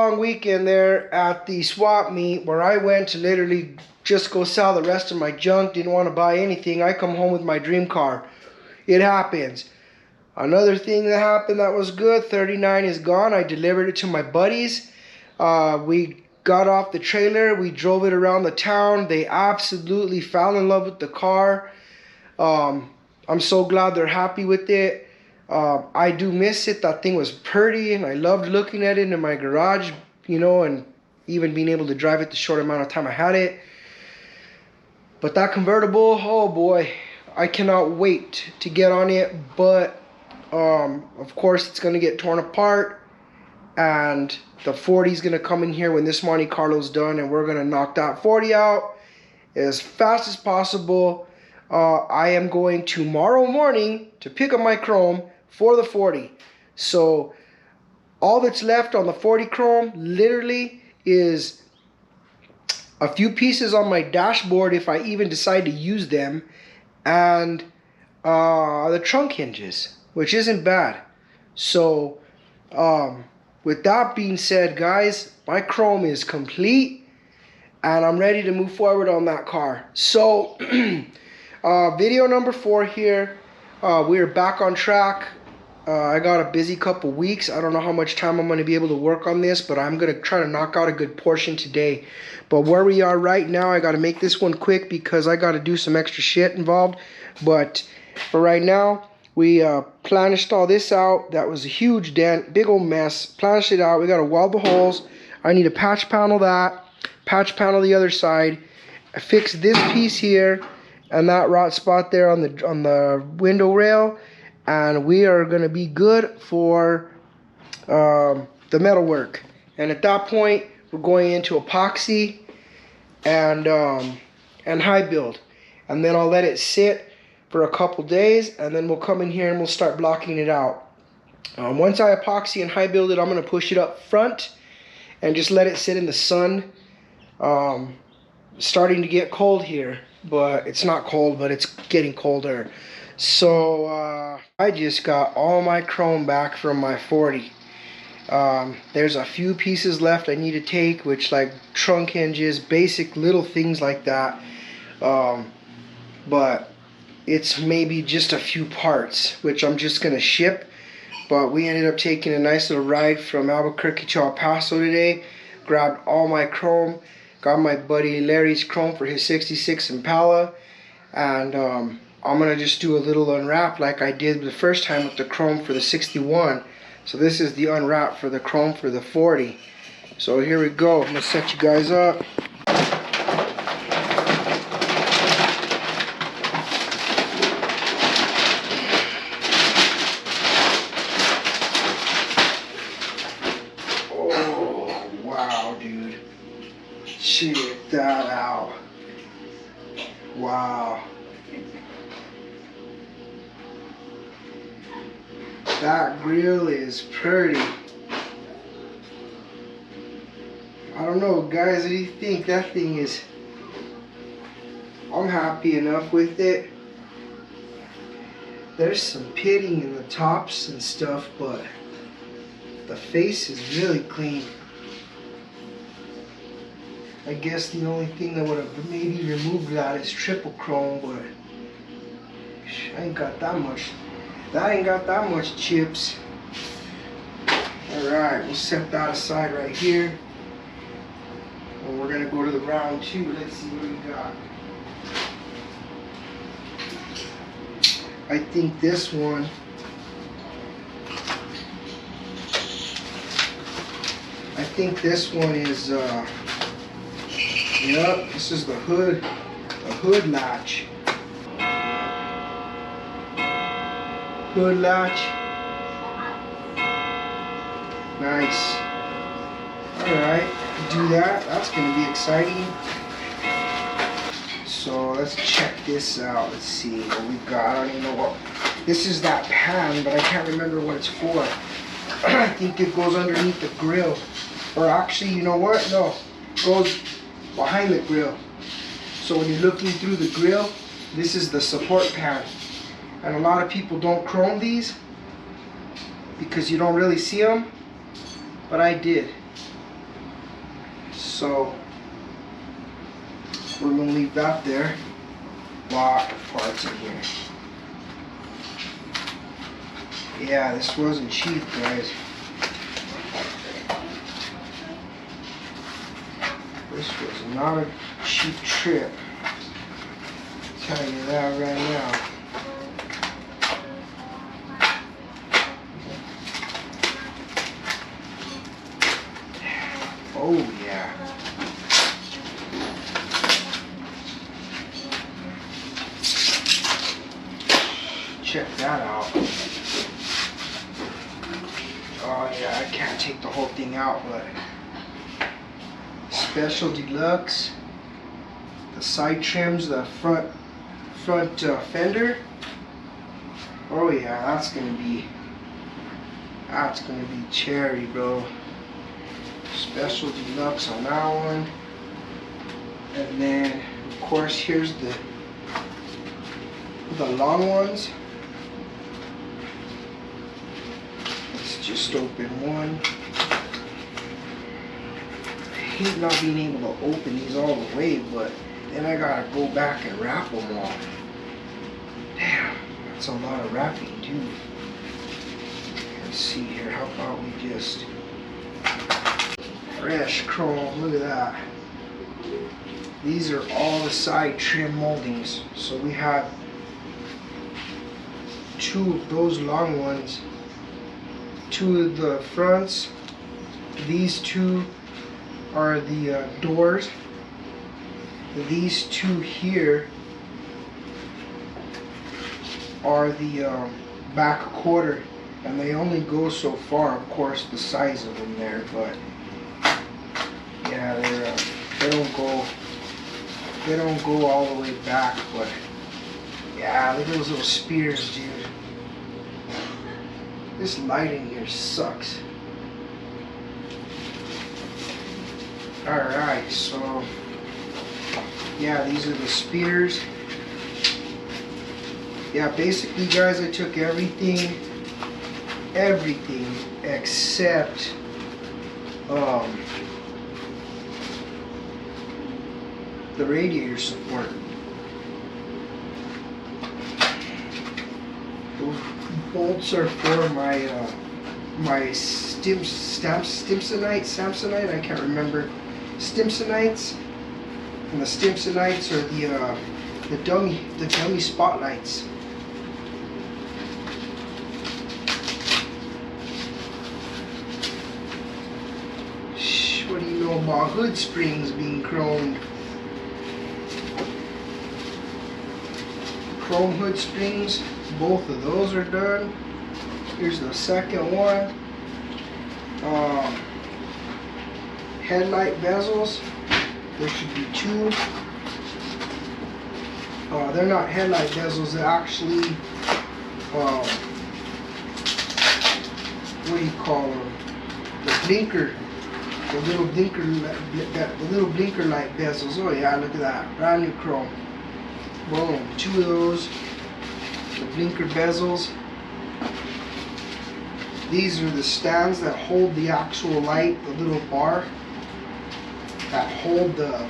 long weekend there at the swap meet where I went to literally just go sell the rest of my junk, didn't want to buy anything. I come home with my dream car. It happens. Another thing that happened that was good, 39 is gone. I delivered it to my buddies. We got off the trailer, we drove it around the town. They absolutely fell in love with the car. I'm so glad they're happy with it. I do miss it. That thing was pretty and I loved looking at it in my garage, you know, and even being able to drive it the short amount of time I had it. But that convertible, oh boy, I cannot wait to get on it. But of course it's going to get torn apart, and the 40 is going to come in here when this Monte Carlo's done, and we're going to knock that 40 out as fast as possible. I am going tomorrow morning to pick up my chrome for the 40. So all that's left on the 40 chrome literally is a few pieces on my dashboard if I even decide to use them, and the trunk hinges, which isn't bad. So with that being said, guys, my chrome is complete and I'm ready to move forward on that car. So video number 4 here. We're back on track. I got a busy couple weeks. I don't know how much time I'm going to be able to work on this, but I'm going to try to knock out a good portion today. But where we are right now, I got to make this one quick because I got to do some extra shit involved. But for right now, we planished all this out. That was a huge dent, big old mess. Planished it out. We got to weld the holes. I need to patch panel that, patch panel the other side. I fixed this piece here and that rot spot there on the window rail. And we are going to be good for the metal work. And at that point, we're going into epoxy and high build. And then I'll let it sit for a couple days, and then we'll come in here and we'll start blocking it out. Once I epoxy and high build it, I'm going to push it up front and just let it sit in the sun. Starting to get cold here, but it's not cold, but it's getting colder. So I just got all my chrome back from my 40. There's a few pieces left I need to take, which like trunk hinges, basic little things like that. But it's maybe just a few parts, which I'm just gonna ship. But we ended up taking a nice little ride from Albuquerque to El Paso today. Grabbed all my chrome. Got my buddy Larry's chrome for his 66 Impala. And I'm going to just do a little unwrap like I did the first time with the chrome for the 61. So this is the unwrap for the chrome for the 40. So here we go. I'm going to set you guys up. Oh, wow, dude. Check that out. Wow. That grill is pretty. I don't know, guys, what do you think? That thing is... I'm happy enough with it. There's some pitting in the tops and stuff, but the face is really clean. I guess the only thing that would have maybe removed that is triple chrome, but I ain't got that much. That ain't got that much chips. Alright, we'll set that aside right here. And we're gonna go to the round 2. Let's see what we got. I think this one is yep, this is the hood latch. Hood latch. Nice. Alright, do that. That's going to be exciting. So let's check this out. Let's see what we got. I don't even know what. This is that pan, but I can't remember what it's for. I think it goes underneath the grill. Or actually, you know what? No. It goes behind the grill. So when you're looking through the grill, this is the support pan. And a lot of people don't chrome these because you don't really see them, but I did. So we're gonna leave that there. Lot of parts in here. Yeah, this wasn't cheap, guys. This was not a cheap trip. I'll tell you that right now. Oh yeah. Check that out. Oh yeah, I can't take the whole thing out, but special deluxe. The side trims, the front fender. Oh yeah, that's gonna be cherry, bro. Special deluxe on that one. And then of course here's the long ones. Let's just open one. I hate not being able to open these all the way, but then I gotta go back and wrap them all. Damn, that's a lot of wrapping too. Let's see here, how about we just fresh chrome, look at that. These are all the side trim moldings. So we have 2 of those long ones, 2 of the fronts. These 2 are the doors. These 2 here are the back quarter, and they only go so far, of course, the size of them there, but yeah, they don't go all the way back, but yeah, look at those little spears, dude. This lighting here sucks. Alright, so yeah, these are the spears. Yeah, basically guys, I took everything except the radiator support. Those bolts are for my Samsonite, I can't remember. Stimsonites, and the Stimsonites are the dummy spotlights. What do you know about hood springs being chromed? Chrome hood springs, both of those are done. Here's the second one. Headlight bezels, there should be 2. They're not headlight bezels, they're actually, what do you call them? The blinker. The little blinker light bezels. Oh yeah, look at that, brand new chrome. Boom, 2 of those. The blinker bezels. These are the stands that hold the actual light, the little bar that hold the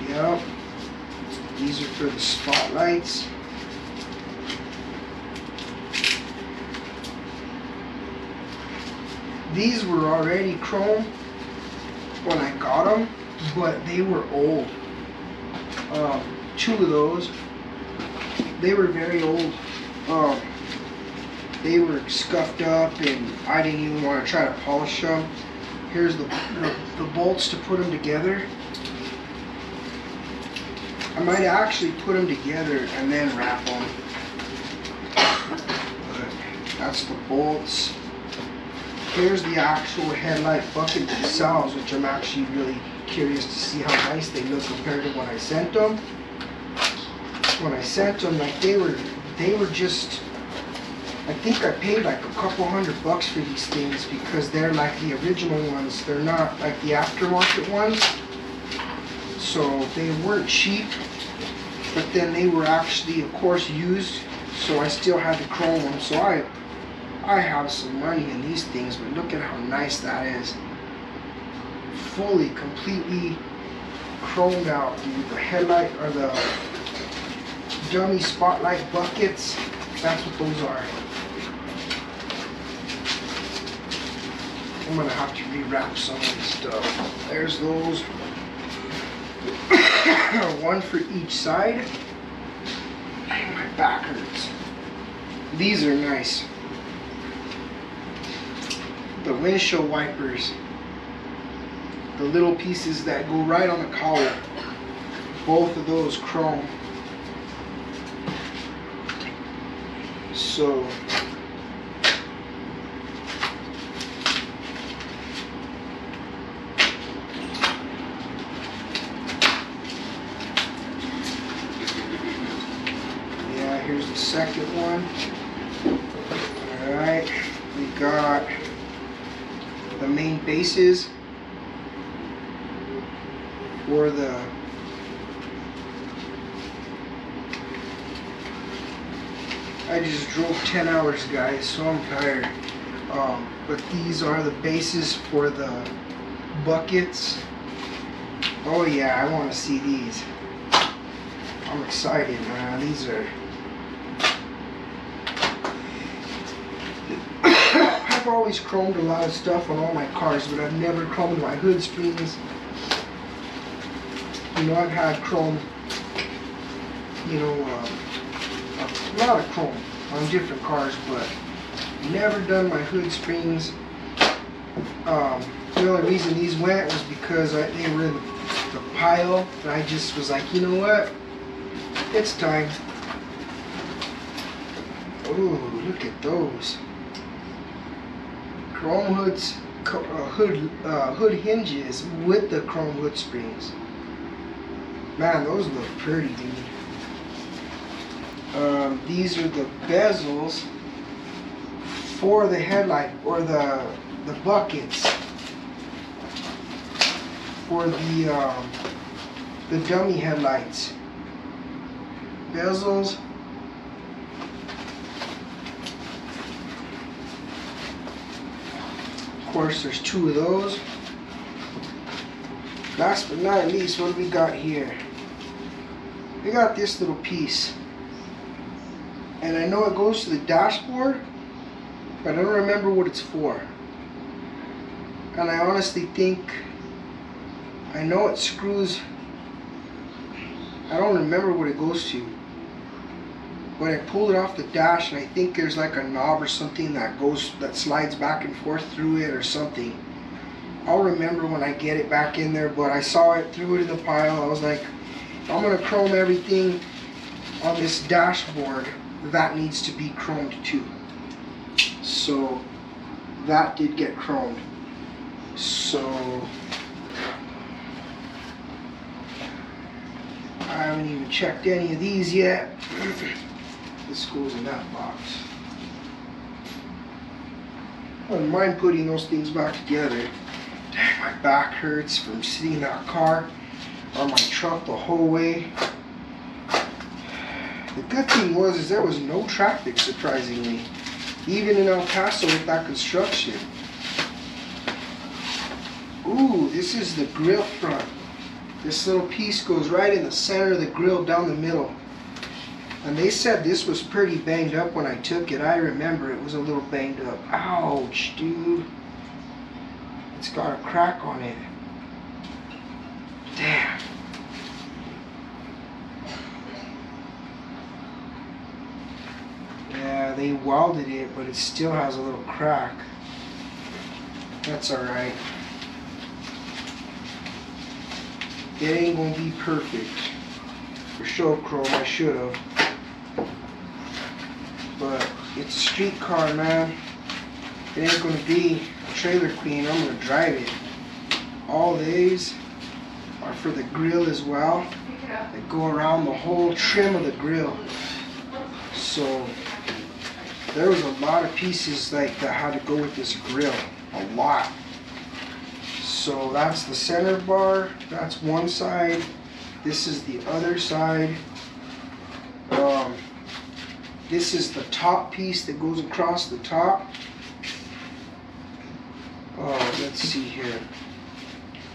Yep. These are for the spotlights. These were already chrome when I got them, but they were old. 2 of those, they were very old. They were scuffed up, and I didn't even want to try to polish them. Here's the bolts to put them together. I might actually put them together and then wrap them. But that's the bolts. Here's the actual headlight bucket themselves, which I'm actually really curious to see how nice they look compared to when I sent them. When I sent them, like they were just, I think I paid like a couple $100 for these things because they're like the original ones. They're not like the aftermarket ones. So they weren't cheap. but then they were actually, of course, used, so I still had to chrome them. So I have some money in these things, but look at how nice that is. Fully, completely chromed out, dude. The headlight, or the dummy spotlight buckets, that's what those are. I'm gonna have to rewrap some of this stuff. There's those. One for each side. My back hurts. These are nice. The windshield wipers. The little pieces that go right on the collar. Both of those chrome. So yeah, here's the second one. Alright, we got the main bases for the I just drove 10 hours, guys, so I'm tired. But these are the bases for the buckets. Oh yeah, I want to see these. I'm excited, man. These are... I've always chromed a lot of stuff on all my cars, but I've never chromed my hood springs. You know, I've had chrome, you know, a lot of chrome on different cars, but never done my hood springs. The only reason these went was because they were in the pile, and I just was like, you know what, it's time. Oh, look at those chrome hoods, hood hinges with the chrome hood springs. Man, those look pretty, dude. These are the bezels for the headlight, or the buckets for the dummy headlights. Bezels. Of course, there's two of those. Last but not least, what do we got here? We got this little piece. And I know it goes to the dashboard, but I don't remember what it's for. And I honestly think, I know it screws, I don't remember what it goes to. But I pulled it off the dash, and I think there's like a knob or something that slides back and forth through it or something. I'll remember when I get it back in there, but I saw it, threw it in the pile. I was like, I'm gonna chrome everything on this dashboard. That needs to be chromed too. So that did get chromed. So I haven't even checked any of these yet. This goes in that box. I wouldn't mind putting those things back together. Dang, my back hurts from sitting in that car or my truck the whole way. The good thing is there was no traffic, surprisingly, even in El Paso with that construction. Ooh, this is the grill front. This little piece goes right in the center of the grill, down the middle. And they said this was pretty banged up when I took it. I remember it was a little banged up. Ouch, dude. It's got a crack on it. Damn. Yeah, they welded it, but it still has a little crack. That's alright. It ain't gonna be perfect. For sure, chrome, I should have. But it's a street car, man. It ain't gonna be a trailer queen. I'm gonna drive it. All these are for the grill as well. They go around the whole trim of the grill. So there was a lot of pieces like that had to go with this grill. A lot. So that's the center bar. That's one side. This is the other side. This is the top piece that goes across the top. Oh, let's see here.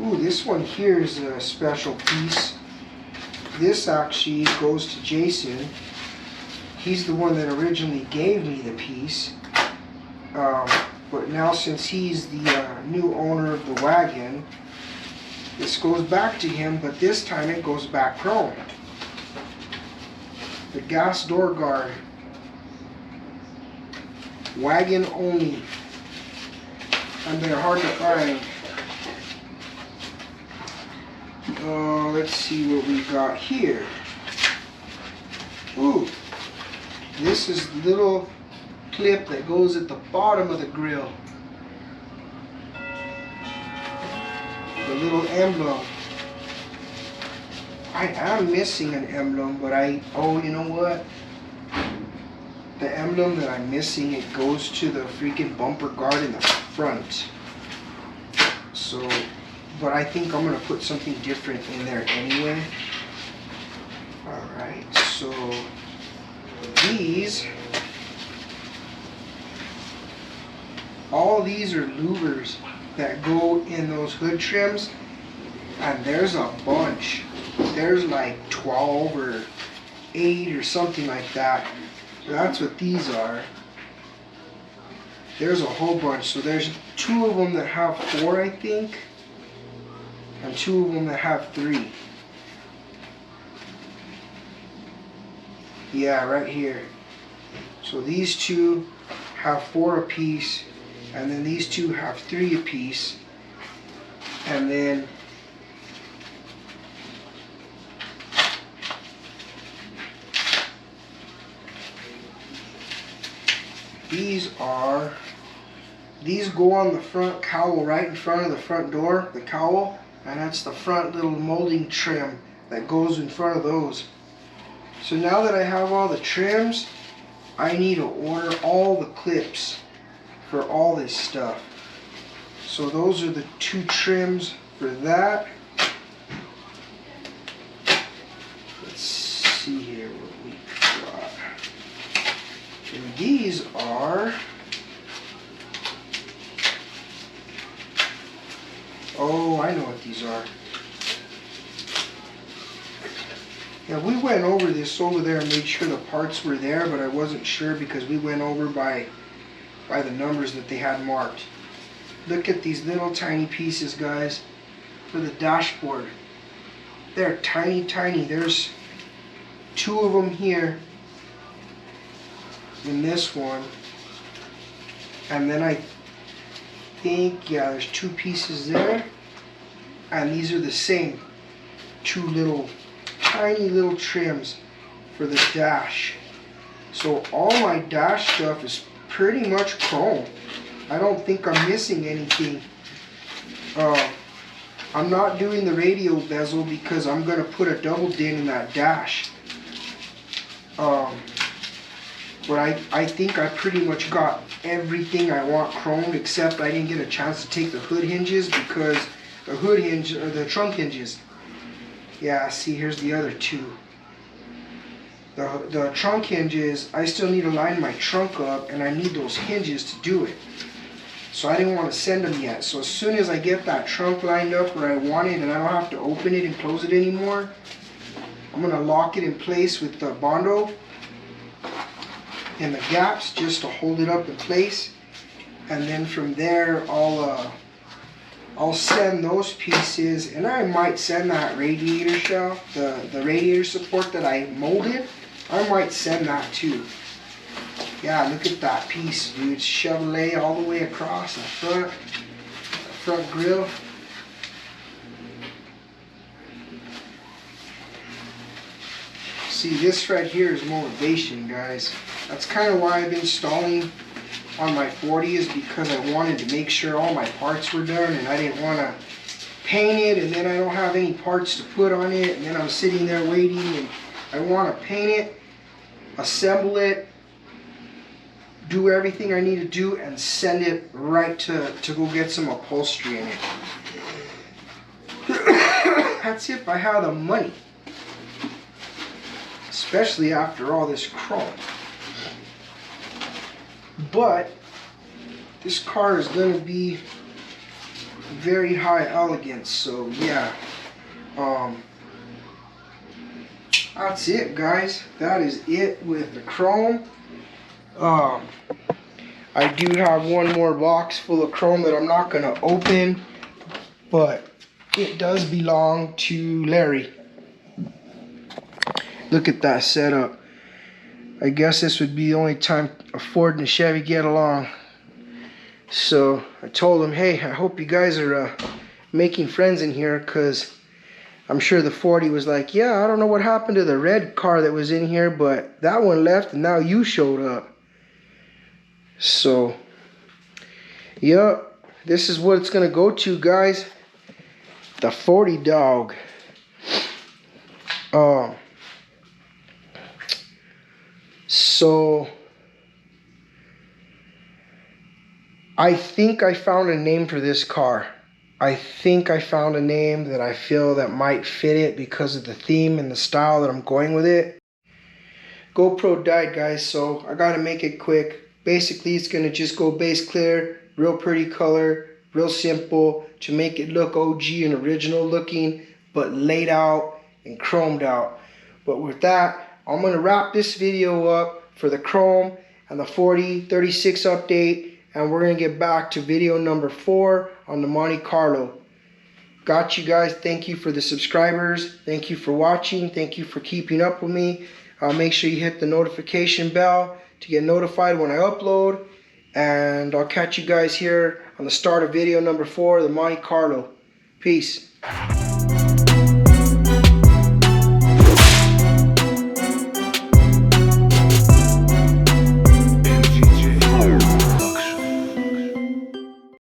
Ooh, this one here is a special piece. This actually goes to Jason. He's the one that originally gave me the piece. But now since he's the new owner of the wagon, this goes back to him, but this time it goes back chrome. The gas door guard. Wagon only. And they're hard to find. Let's see what we got here. Ooh, this is the little clip that goes at the bottom of the grill. The little emblem. I am missing an emblem, but oh, you know what? The emblem that I'm missing, it goes to the freaking bumper guard in the front. So, but I think I'm gonna put something different in there anyway. Alright, so these, all these are louvers that go in those hood trims, and there's a bunch. There's like 12 or 8 or something like that. That's what these are. There's a whole bunch. So there's 2 of them that have 4, I think, and 2 of them that have 3. Yeah, right here. So these 2 have 4 apiece, and then these 2 have 3 apiece, and then these go on the front cowl right in front of the front door, the cowl, and that's the front little molding trim that goes in front of those. So now that I have all the trims, I need to order all the clips for all this stuff. So those are the 2 trims for that. Let's see here what we got. And these are, oh, I know what these are. Yeah, we went over this over there and made sure the parts were there, but I wasn't sure because we went over by the numbers that they had marked. Look at these little tiny pieces, guys, for the dashboard. They're tiny, tiny. There's 2 of them here in this one, and then I think, yeah, there's 2 pieces there, and these are the same 2 little tiny little trims for the dash. So all my dash stuff is pretty much chrome. I don't think I'm missing anything. I'm not doing the radio bezel because I'm going to put a double din in that dash. But I think I pretty much got everything I want chromed, except I didn't get a chance to take the hood hinges because the hood hinge, or the trunk hinges. Yeah, see, here's the other 2. The trunk hinges, I still need to line my trunk up, and I need those hinges to do it. So I didn't want to send them yet. So as soon as I get that trunk lined up where I want it and I don't have to open it and close it anymore, I'm going to lock it in place with the Bondo and the gaps just to hold it up in place. And then from there, I'll send those pieces, and I might send that radiator shaft, the radiator support that I molded, I might send that too. Yeah, look at that piece, dude. Chevrolet all the way across the front grill. See, this right here is motivation, guys. That's kind of why I've been stalling on my 40, is because I wanted to make sure all my parts were done, and I didn't want to paint it and then I don't have any parts to put on it, and then I'm sitting there waiting, and I want to paint it, assemble it, do everything I need to do, and send it right to go get some upholstery in it. That's if I have the money, especially after all this chrome. But this car is going to be very high elegance, so yeah. That's it, guys. That is it with the chrome. I do have one more box full of chrome that I'm not going to open, but it does belong to Larry. Look at that setup. I guess this would be the only time a Ford and a Chevy get along. So I told him, hey, I hope you guys are making friends in here, because I'm sure the 40 was like, yeah, I don't know what happened to the red car that was in here, but that one left and now you showed up. So, yeah, this is what it's going to go to, guys. The 40 dog. So, I think I found a name for this car. I think I found a name that I feel that might fit it because of the theme and the style that I'm going with it. GoPro died, guys, so I gotta make it quick. Basically, it's gonna just go base clear, real pretty color, real simple, to make it look OG and original looking, but laid out and chromed out. But with that, I'm gonna wrap this video up for the chrome and the 4036 update, and we're going to get back to video number 4 on the Monte Carlo. Got you guys. Thank you for the subscribers. Thank you for watching. Thank you for keeping up with me. Make sure you hit the notification bell to get notified when I upload. And I'll catch you guys here on the start of video number 4, the Monte Carlo. Peace.